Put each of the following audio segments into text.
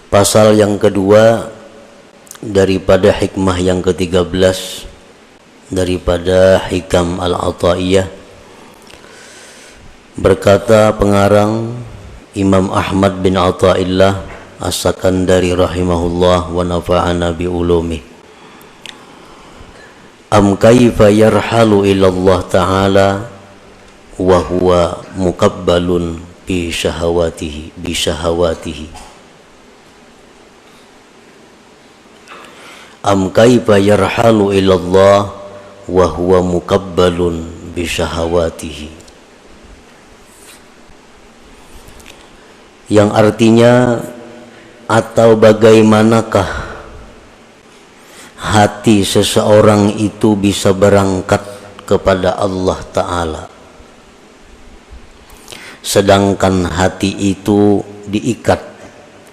Pasal yang kedua daripada hikmah yang ke-13 daripada Hikam Al-Athaiyah, berkata pengarang Imam Ahmad bin Athaillah As-Sakandari rahimahullah wa nafa'ana bi ulumih, am kaifa yarhalu ila Allah ta'ala wa huwa mukabbalun bi syahawatihi am kaifa yarhalu ila Allah wa huwa mukabbalun bi syahawatihi, yang artinya, atau bagaimanakah hati seseorang itu bisa berangkat kepada Allah Ta'ala sedangkan hati itu diikat,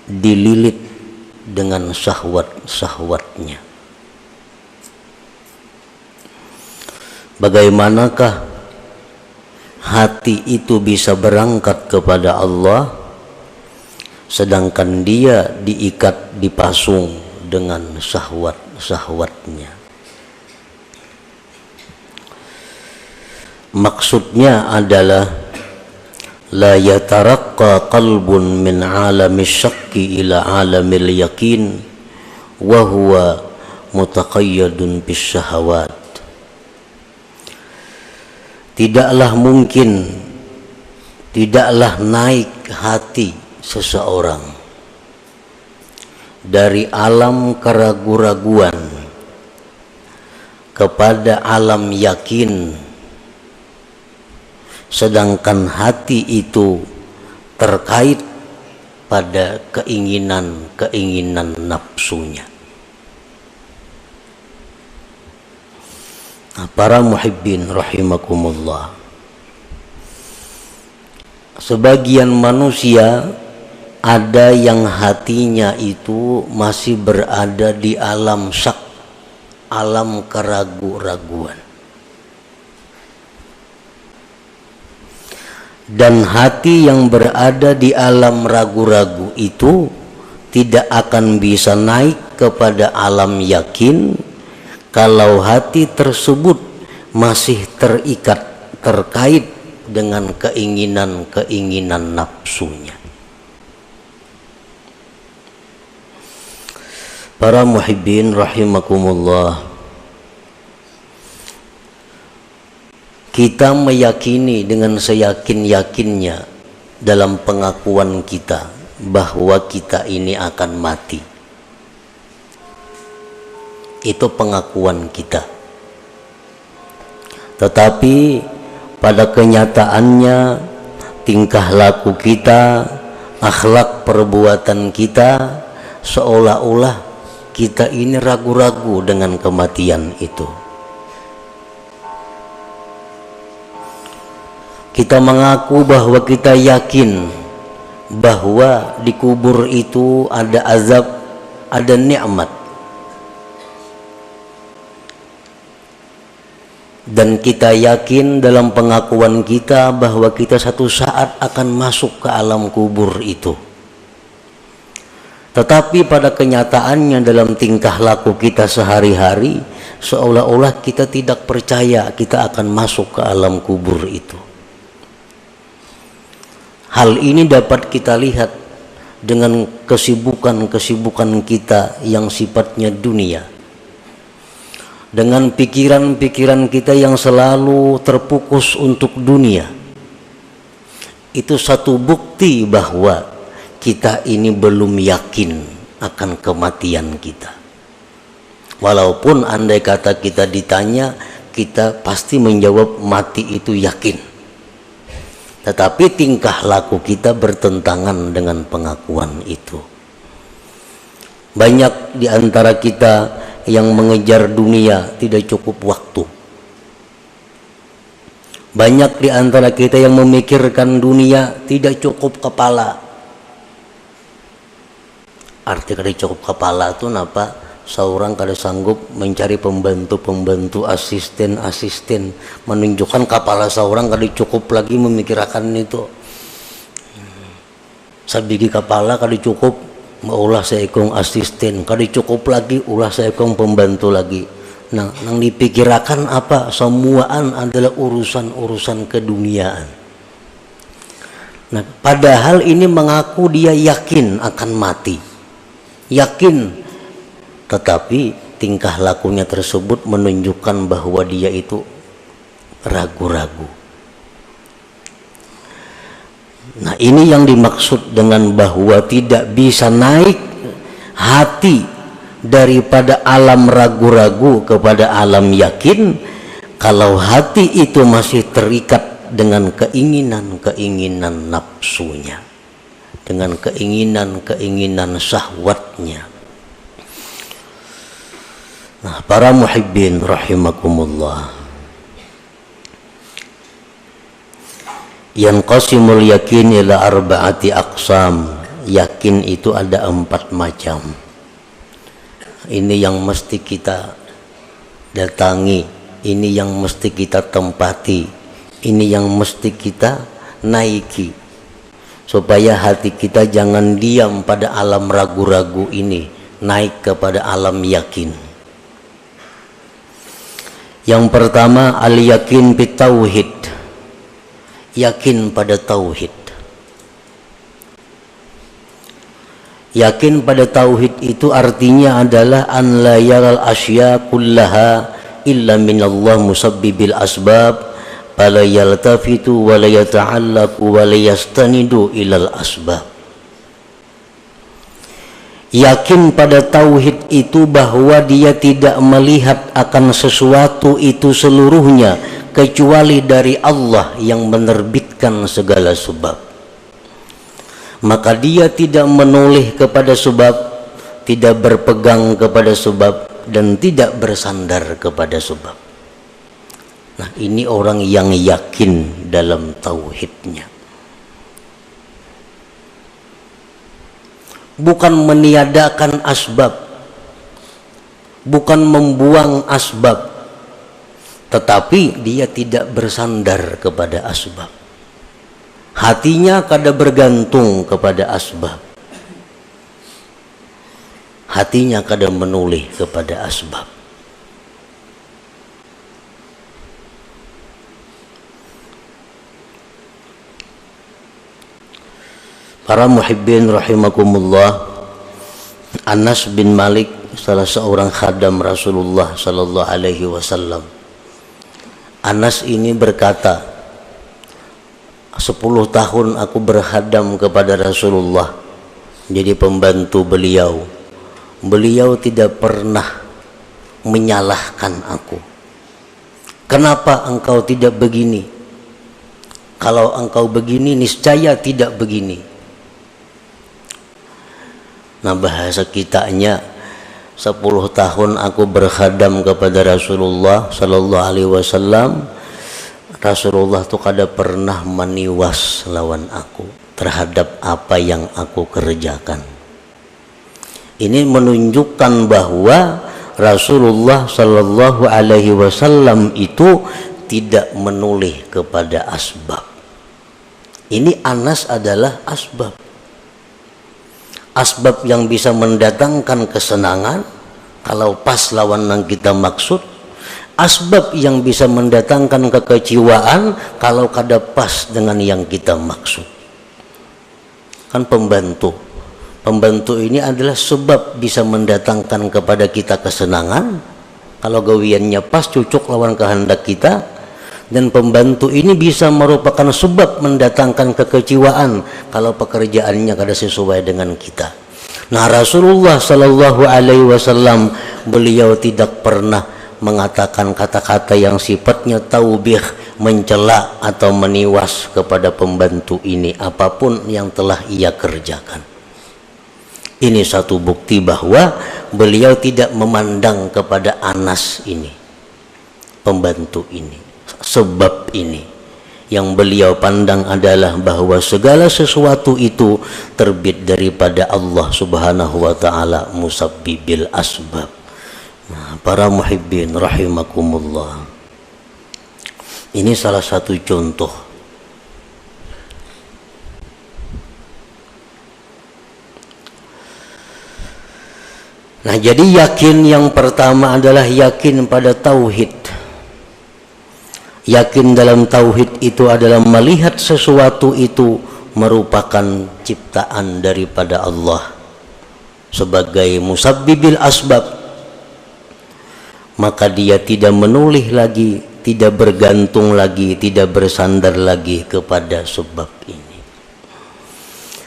dililit dengan syahwat-syahwatnya. Bagaimanakah hati itu bisa berangkat kepada Allah sedangkan dia diikat, dipasung dengan syahwat-syahwatnya. Maksudnya adalah la yataraqqa qalbun min alamis syakki ila alamil yakin wa huwa mutaqayyadun bis syahawat. Tidaklah mungkin, tidaklah naik hati seseorang dari alam keraguan-raguan kepada alam yakin sedangkan hati itu terkait pada keinginan-keinginan nafsunya. Nah, para muhibbin rahimakumullah, sebagian manusia ada yang hatinya itu masih berada di alam syak, alam keraguan-raguan. Dan hati yang berada di alam ragu-ragu itu tidak akan bisa naik kepada alam yakin kalau hati tersebut masih terikat, terkait dengan keinginan-keinginan nafsunya. Para muhibbin rahimakumullah, kita meyakini dengan seyakin-yakinnya dalam pengakuan kita bahwa kita ini akan mati. Itu pengakuan kita. Tetapi pada kenyataannya tingkah laku kita, akhlak perbuatan kita seolah-olah kita ini ragu-ragu dengan kematian itu. Kita mengaku bahwa kita yakin bahwa di kubur itu ada azab, ada nikmat. Dan kita yakin dalam pengakuan kita bahwa kita satu saat akan masuk ke alam kubur itu. Tetapi pada kenyataannya dalam tingkah laku kita sehari-hari seolah-olah kita tidak percaya kita akan masuk ke alam kubur itu. Hal ini dapat kita lihat dengan kesibukan-kesibukan kita yang sifatnya dunia, dengan pikiran-pikiran kita yang selalu terfokus untuk dunia. Itu satu bukti bahwa kita ini belum yakin akan kematian kita. Walaupun andai kata kita ditanya, kita pasti menjawab mati itu yakin. Tetapi tingkah laku kita bertentangan dengan pengakuan itu. Banyak di antara kita yang mengejar dunia tidak cukup waktu. Banyak di antara kita yang memikirkan dunia tidak cukup kepala. Arti kada cukup kepala itu napa? Seorang kada sanggup mencari pembantu-pembantu, asisten-asisten, menunjukkan kepala seorang kada cukup lagi memikirkan itu. Sabigi kepala kada cukup ulah seekong asisten, kali cukup lagi ulah seekong pembantu lagi. Nah, yang dipikirakan apa? Semuaan adalah urusan-urusan keduniaan. Nah, padahal ini mengaku dia yakin akan mati, yakin, tetapi tingkah lakunya tersebut menunjukkan bahwa dia itu ragu-ragu. Nah, ini yang dimaksud dengan bahwa tidak bisa naik hati daripada alam ragu-ragu kepada alam yakin kalau hati itu masih terikat dengan keinginan-keinginan nafsunya, dengan keinginan-keinginan syahwatnya. Nah, para muhibbin rahimakumullah, yanqasimul yakin ila arba'ati aqsam. Yakin itu ada 4 macam. Ini yang mesti kita datangi, ini yang mesti kita tempati, ini yang mesti kita naiki, supaya hati kita jangan diam pada alam ragu-ragu ini, naik kepada alam yakin. Yang pertama, al-yakin bitauhid, yakin pada tauhid. Yakin pada tauhid itu artinya adalah an la yaral asya kullaha illa minallah musabbibil asbab fala yaltafitu wa la yata'allaqu wa la yastanidu ilal asbab. Yakin pada tauhid itu bahwa dia tidak melihat akan sesuatu itu seluruhnya kecuali dari Allah yang menerbitkan segala sebab. Maka dia tidak menoleh kepada sebab, tidak berpegang kepada sebab, dan tidak bersandar kepada sebab. Nah, ini orang yang yakin dalam tauhidnya. Bukan meniadakan asbab, bukan membuang asbab, tetapi dia tidak bersandar kepada asbab. Hatinya kada bergantung kepada asbab, hatinya kada menoleh kepada asbab. Para muhibbin rahimakumullah, Anas bin Malik, salah seorang khadam Rasulullah sallallahu alaihi wasallam. Anas ini berkata, 10 tahun aku berkhadam kepada Rasulullah, jadi pembantu beliau. Beliau tidak pernah menyalahkan aku. Kenapa engkau tidak begini? Kalau engkau begini, niscaya tidak begini. Nah, bahasa kitanya, 10 tahun aku berkhadam kepada Rasulullah sallallahu alaihi wasallam. Rasulullah tuh kada pernah meniwas lawan aku terhadap apa yang aku kerjakan. Ini menunjukkan bahwa Rasulullah sallallahu alaihi wasallam itu tidak menoleh kepada asbab. Ini Anas adalah asbab. Asbab yang bisa mendatangkan kesenangan kalau pas lawan yang kita maksud. Asbab yang bisa mendatangkan kekecewaan kalau kada pas dengan yang kita maksud. Kan pembantu ini adalah sebab bisa mendatangkan kepada kita kesenangan kalau gawiannya pas cocok lawan kehendak kita, dan pembantu ini bisa merupakan sebab mendatangkan kekecewaan kalau pekerjaannya kada sesuai dengan kita. Nah, Rasulullah sallallahu alaihi wasallam beliau tidak pernah mengatakan kata-kata yang sifatnya taubih, mencela atau meniwas kepada pembantu ini apapun yang telah ia kerjakan. Ini satu bukti bahwa beliau tidak memandang kepada Anas ini, pembantu ini, sebab ini. Yang beliau pandang adalah bahwa segala sesuatu itu terbit daripada Allah subhanahu wa ta'ala, musabbibil asbab. Nah, para muhibbin rahimakumullah, ini salah satu contoh. Nah, jadi yakin yang pertama adalah yakin pada tauhid. Yakin dalam tauhid itu adalah melihat sesuatu itu merupakan ciptaan daripada Allah sebagai musabbibil asbab, maka dia tidak menoleh lagi, tidak bergantung lagi, tidak bersandar lagi kepada sebab ini.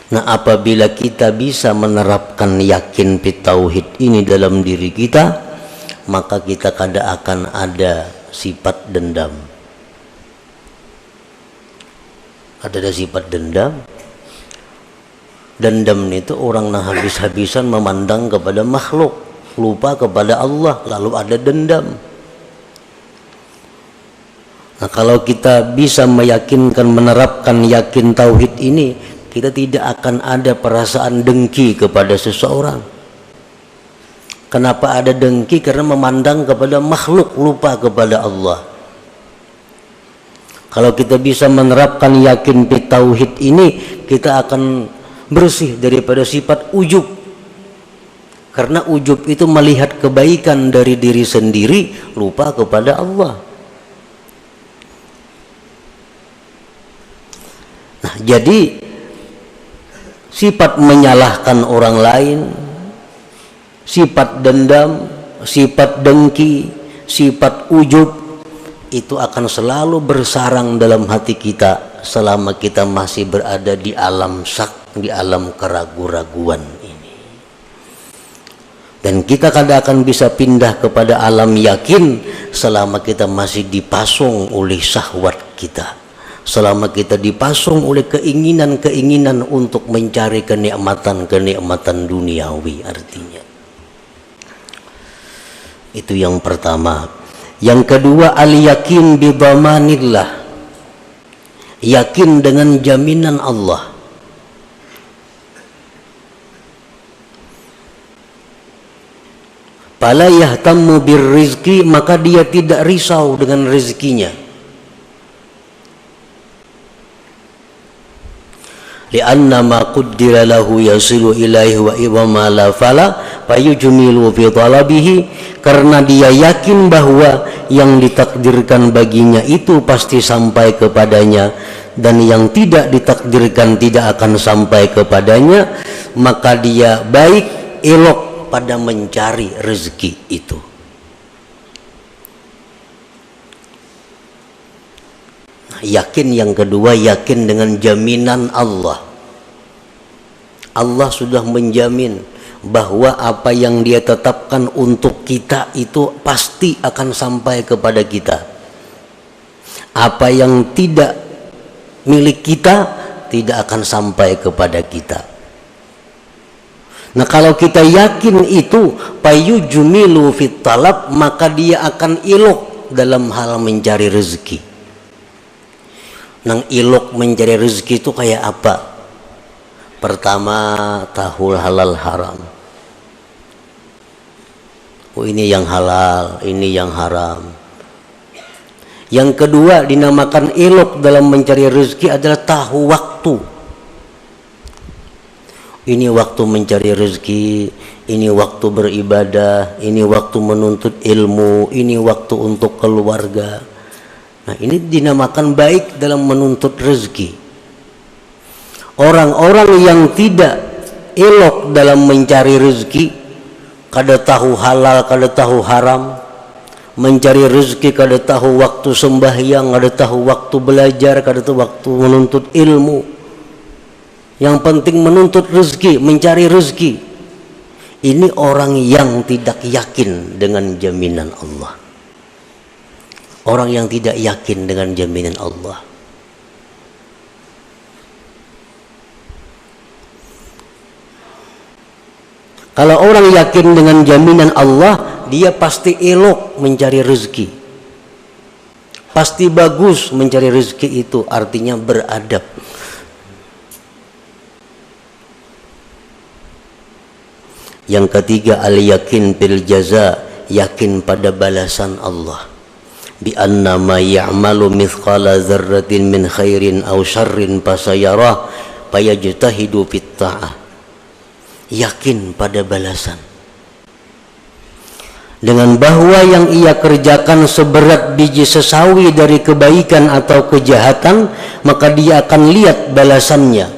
Nah, apabila kita bisa menerapkan yakin fi tauhid ini dalam diri kita, maka kita kada akan ada sifat dendam. Ada sifat dendam. Dendam itu orang yang habis-habisan memandang kepada makhluk, lupa kepada Allah, lalu ada dendam. Nah, kalau kita bisa meyakinkan, menerapkan yakin tauhid ini, kita tidak akan ada perasaan dengki kepada seseorang. Kenapa ada dengki? Karena memandang kepada makhluk, lupa kepada Allah. Kalau kita bisa menerapkan yakin fi tauhid ini, kita akan bersih daripada sifat ujub. Karena ujub itu melihat kebaikan dari diri sendiri, lupa kepada Allah. Nah, jadi sifat menyalahkan orang lain, sifat dendam, sifat dengki, sifat ujub itu akan selalu bersarang dalam hati kita selama kita masih berada di alam syak, di alam keraguan-raguan ini. Dan kita kadang akan bisa pindah kepada alam yakin selama kita masih dipasung oleh syahwat kita, selama kita dipasung oleh keinginan-keinginan untuk mencari kenikmatan-kenikmatan duniawi. Artinya itu yang pertama. Yang kedua, al-yakin bi dhamanillah, yakin dengan jaminan Allah. Fala yahtammu birrizqi, maka dia tidak risau dengan rezekinya. Lianna ma qaddara lahu yasilu ilaihi wa idza ma la fala fayujmilu fi talabihi, karena dia yakin bahwa yang ditakdirkan baginya itu pasti sampai kepadanya, dan yang tidak ditakdirkan tidak akan sampai kepadanya, maka dia baik elok pada mencari rezeki itu. Yakin yang kedua, yakin dengan jaminan Allah. Allah sudah menjamin bahwa apa yang dia tetapkan untuk kita itu pasti akan sampai kepada kita. Apa yang tidak milik kita tidak akan sampai kepada kita. Nah, kalau kita yakin itu, payujmilu fit talab, maka dia akan ilok dalam hal mencari rezeki. Nang ilok mencari rezeki itu kayak apa? Pertama, tahu halal haram. Oh, ini yang halal, ini yang haram. Yang kedua, dinamakan ilok dalam mencari rezeki adalah tahu waktu. Ini waktu mencari rezeki, ini waktu beribadah, ini waktu menuntut ilmu, ini waktu untuk keluarga. Nah, ini dinamakan baik dalam menuntut rezeki. Orang-orang yang tidak elok dalam mencari rezeki, kada tahu halal, kada tahu haram, mencari rezeki kada tahu waktu sembahyang, kada tahu waktu belajar, kada tahu waktu menuntut ilmu. Yang penting menuntut rezeki, mencari rezeki. Ini orang yang tidak yakin dengan jaminan Allah. Orang yang tidak yakin dengan jaminan Allah. Kalau orang yakin dengan jaminan Allah, dia pasti elok mencari rezeki. Pasti bagus mencari rezeki itu, artinya beradab. Yang ketiga, al-yakin bil jaza, yakin pada balasan Allah. Bi anna ma ya'malu mithqala dzarratin min khairin aw syarrin fasayarah fayajtahidu fit ta'ah. Yakin pada balasan. dengan bahwa yang ia kerjakan seberat biji sesawi dari kebaikan atau kejahatan, maka dia akan lihat balasannya,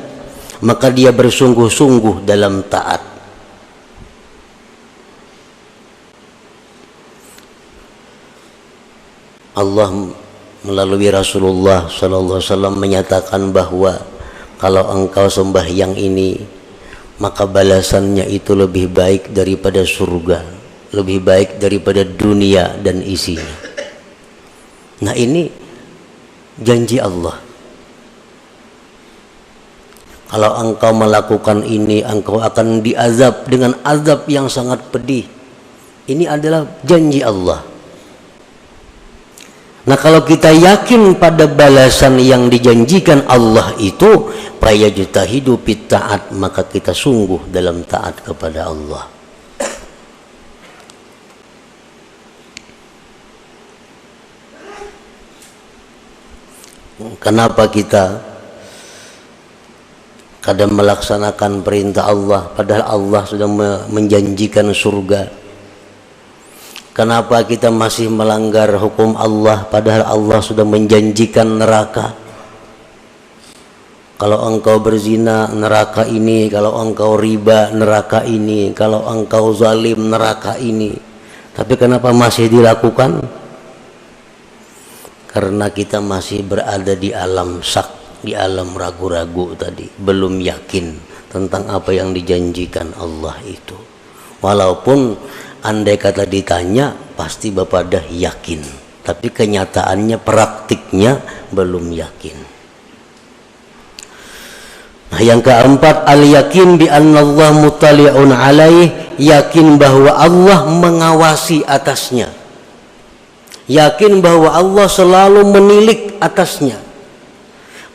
maka dia bersungguh-sungguh dalam taat. Allah melalui Rasulullah SAW menyatakan bahwa kalau engkau sembahyang ini, maka balasannya itu lebih baik daripada surga, lebih baik daripada dunia dan isinya. Nah, ini janji Allah. Kalau engkau melakukan ini, engkau akan diazab dengan azab yang sangat pedih. Ini adalah janji Allah. Nah, kalau kita yakin pada balasan yang dijanjikan Allah itu, fayajtahidu fit taat, maka kita sungguh dalam taat kepada Allah. Kenapa kita kadang melaksanakan perintah Allah padahal Allah sudah menjanjikan surga? Kenapa kita masih melanggar hukum Allah padahal Allah sudah menjanjikan neraka? Kalau engkau berzina, neraka ini. Kalau engkau riba, neraka ini. Kalau engkau zalim, neraka ini. Tapi kenapa masih dilakukan? Karena kita masih berada di alam syak, di alam ragu-ragu tadi, belum yakin tentang apa yang dijanjikan Allah itu. Walaupun andai kata ditanya, pasti Bapak dah yakin, tapi kenyataannya, praktiknya belum yakin. Nah, yang keempat, al-yakin bi annallaha muttali'un alaih, yakin bahwa Allah mengawasi atasnya, yakin bahwa Allah selalu menilik atasnya.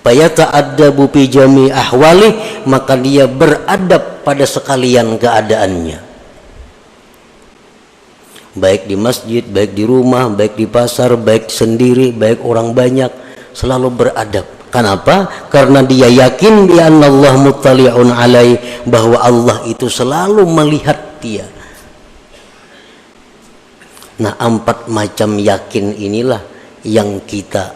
Fayata'addabu bi jami' ahwali, maka dia beradab pada sekalian keadaannya, baik di masjid, baik di rumah, baik di pasar, baik sendiri, baik orang banyak, selalu beradab. Kenapa? Karena dia yakin bi annallaha muttali'un alaih, bahwa Allah itu selalu melihat dia. Nah, 4 macam yakin inilah yang kita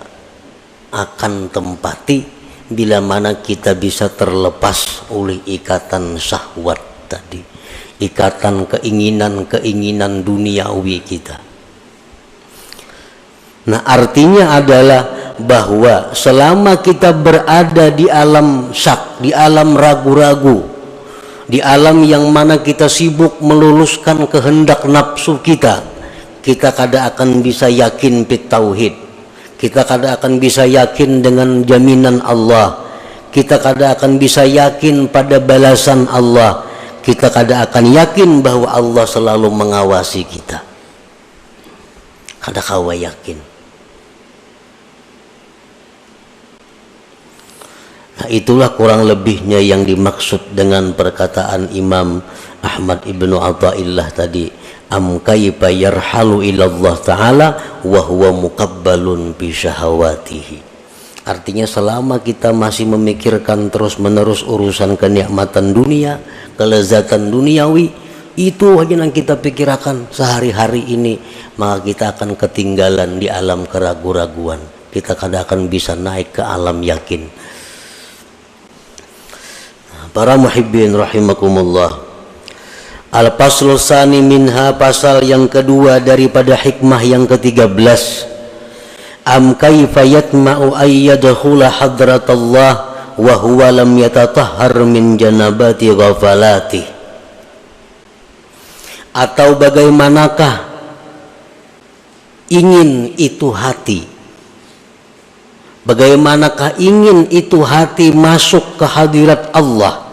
akan tempati bila mana kita bisa terlepas oleh ikatan syahwat tadi, ikatan keinginan-keinginan duniawi kita. Nah, artinya adalah bahwa selama kita berada di alam syak, di alam ragu-ragu, di alam yang mana kita sibuk meluluskan kehendak nafsu kita, kita kada akan bisa yakin fit tauhid, kita kada akan bisa yakin dengan jaminan Allah, kita kada akan bisa yakin pada balasan Allah, kita kada akan yakin bahwa Allah selalu mengawasi kita. Kada kawa yakin. Nah, itulah kurang lebihnya yang dimaksud dengan perkataan Imam Ahmad ibnu Athaillah tadi, am kaifa yarhalu ilallah ta'ala wa huwa muqabbalun bi syahawatihi. Artinya selama kita masih memikirkan terus menerus urusan kenikmatan dunia, kelezatan duniawi, itu hanya yang kita pikirkan sehari-hari ini, maka kita akan ketinggalan di alam keraguan-raguan. Kita kadang akan bisa naik ke alam yakin. Para muhibbin rahimakumullah, al-faslu tsani minha, pasal yang kedua daripada hikmah yang ke-13, am kaifa yatma'u ay yadkhula hadratallah wa huwa lam yatatahhar min janabati ghafalati. Atau bagaimanakah ingin itu hati, bagaimanakah ingin itu hati masuk ke hadirat Allah,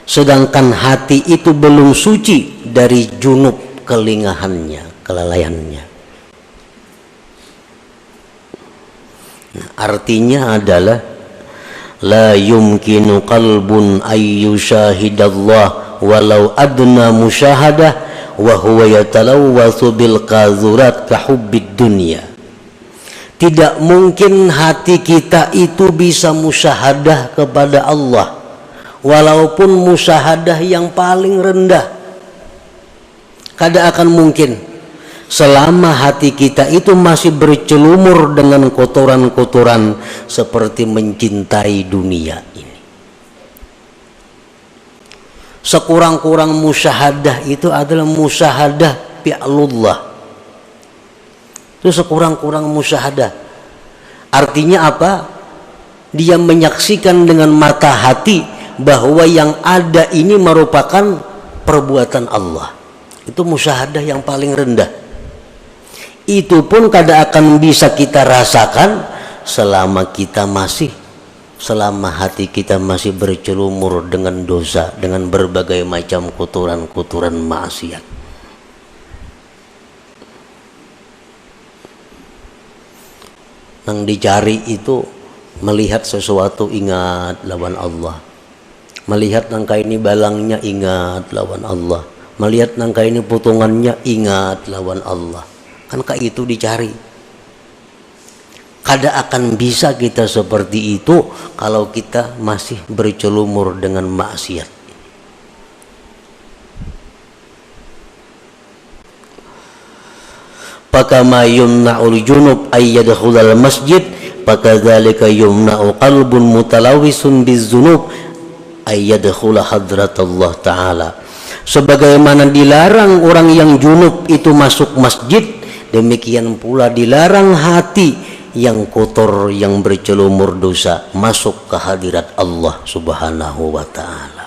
sedangkan hati itu belum suci dari junub kelingahannya, kelalaiannya. Nah, artinya adalah la yumkinu qalbun ay yushahidallah walau adna musyahadah wa huwa yatalawwathu bil qazurat ka hubbid dunya. Tidak mungkin hati kita itu bisa musyahadah kepada Allah, walaupun musyahadah yang paling rendah. Kada akan mungkin. selama hati kita itu masih bercelumur dengan kotoran-kotoran seperti mencintai dunia ini. Sekurang-kurang musyahadah itu adalah musyahadah fi'lullah. Itu sekurang-kurang musyahadah. Artinya apa? Dia menyaksikan dengan mata hati bahwa yang ada ini merupakan perbuatan Allah. Itu musyahadah yang paling rendah. Itu pun kada akan bisa kita rasakan selama hati kita masih bercelumur dengan dosa, dengan berbagai macam kotoran-kotoran maksiat. Yang dicari itu melihat sesuatu, ingat lawan Allah. Melihat nangka ini balangnya, ingat lawan Allah. Melihat nangka ini potongannya, ingat lawan Allah. Kan kayak itu dicari. Kada akan bisa kita seperti itu kalau kita masih bercelumur dengan maksiat. Pakama yumna'ul junub ayyadkhulal masjid, pakadzalika yumna'u qalbun mutalawisun bizzunub ayyadkhula hadratullah ta'ala. Sebagaimana dilarang orang yang junub itu masuk masjid, demikian pula dilarang hati yang kotor, yang bercelumur dosa masuk ke hadirat Allah Subhanahu wa ta'ala.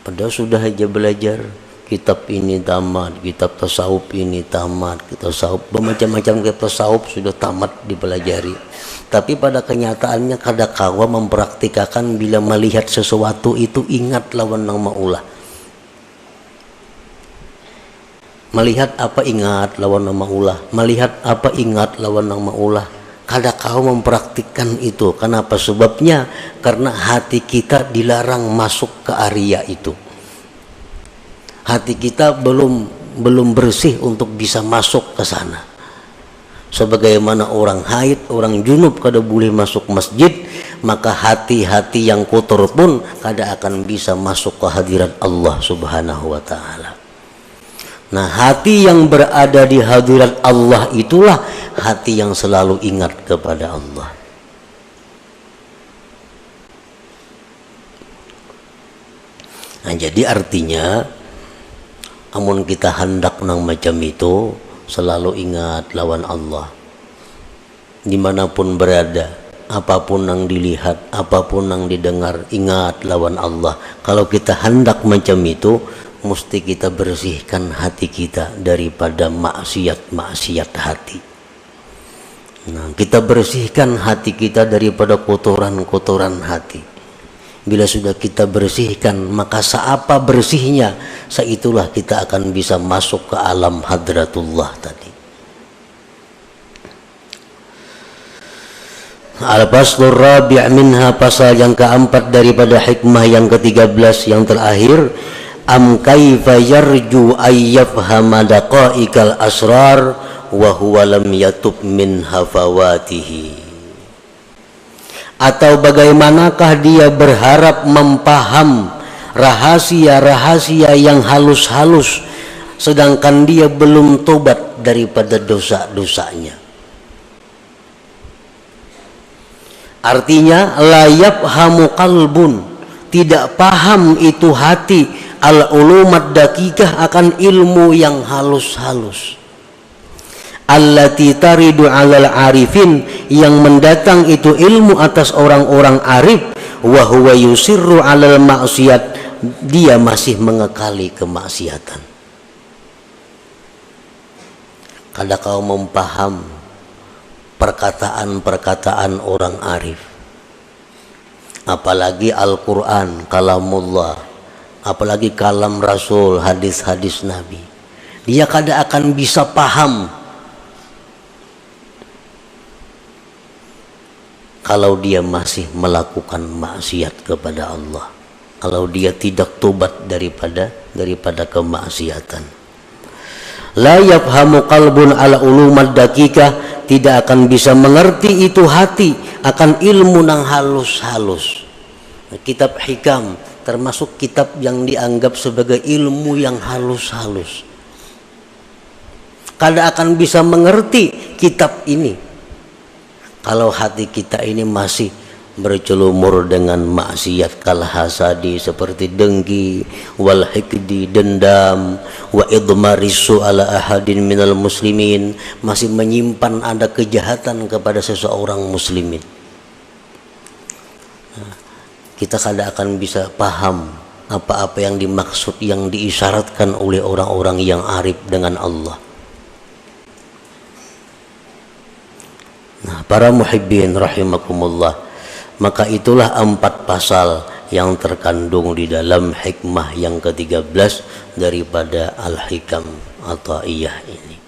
Padahal sudah aja belajar kitab ini tamat, kitab tasawuf ini tamat, kitab tasawuf bermacam-macam kitab tasawuf sudah tamat dipelajari. Tapi pada kenyataannya kada kawa mempraktikkan. Bila melihat sesuatu itu ingat lawan nang maulah. Melihat apa ingat lawan nama ulah. Melihat apa ingat lawan nama ulah. Kada kau mempraktikkan itu. Kenapa? Sebabnya karena hati kita dilarang masuk ke area itu. Hati kita belum bersih untuk bisa masuk ke sana. Sebagaimana orang haid, orang junub kada boleh masuk masjid, maka hati-hati yang kotor pun kada akan bisa masuk ke hadirat Allah Subhanahu wa ta'ala. Nah, hati yang berada di hadirat Allah itulah hati yang selalu ingat kepada Allah. Nah, jadi artinya amun kita hendak nang macam itu selalu ingat lawan Allah. Dimanapun berada, apapun yang dilihat, apapun yang didengar, ingat lawan Allah. Kalau kita hendak macam itu, mesti kita bersihkan hati kita daripada maksiat-maksiat hati. Nah, kita bersihkan hati kita daripada kotoran-kotoran hati. Bila sudah kita bersihkan, maka seapa bersihnya, seitulah kita akan bisa masuk ke alam hadratullah tadi. Al-Faslur Rabi' minha, pasal yang keempat daripada hikmah yang ke-13 yang terakhir. Am kaifa yarju ayyafhama daqa'iqal asrar wa huwa lam yatub min hafawatihi. Atau bagaimanakah dia berharap mempaham rahasia-rahasia yang halus-halus sedangkan dia belum tobat daripada dosa-dosanya. Artinya la yafhamu qalbun, tidak paham itu hati al-ulumat dakikah, akan ilmu yang halus-halus. Allati taridu alal arifin, yang mendatang itu ilmu atas orang-orang arif. Wa huwa yusirru alal maksiat, dia masih mengekali kemaksiatan. Kada kau mempaham perkataan-perkataan orang arif, apalagi Al-Quran, kalamullah, apalagi kalam Rasul, hadis-hadis Nabi. Dia kada akan bisa paham kalau dia masih melakukan maksiat kepada Allah, kalau dia tidak tobat daripada kemaksiatan. La yafhamu qalbun ala ulumad dakikah, tidak akan bisa mengerti itu hati akan ilmu nang halus-halus. Kitab hikam termasuk kitab yang dianggap sebagai ilmu yang halus-halus. kada akan bisa mengerti kitab ini kalau hati kita ini masih bercelumur dengan maksiat kal hasadi, seperti dengki, wal hikdi, dendam, wa idmarisu ala ahadin minal muslimin, masih menyimpan ada kejahatan kepada seseorang muslimin. Kita kada akan bisa paham apa-apa yang dimaksud, yang diisyaratkan oleh orang-orang yang arif dengan Allah. Nah, para muhibbin rahimakumullah, maka itulah 4 pasal yang terkandung di dalam hikmah yang ke-13 daripada Al-Hikam Athaiyah ini.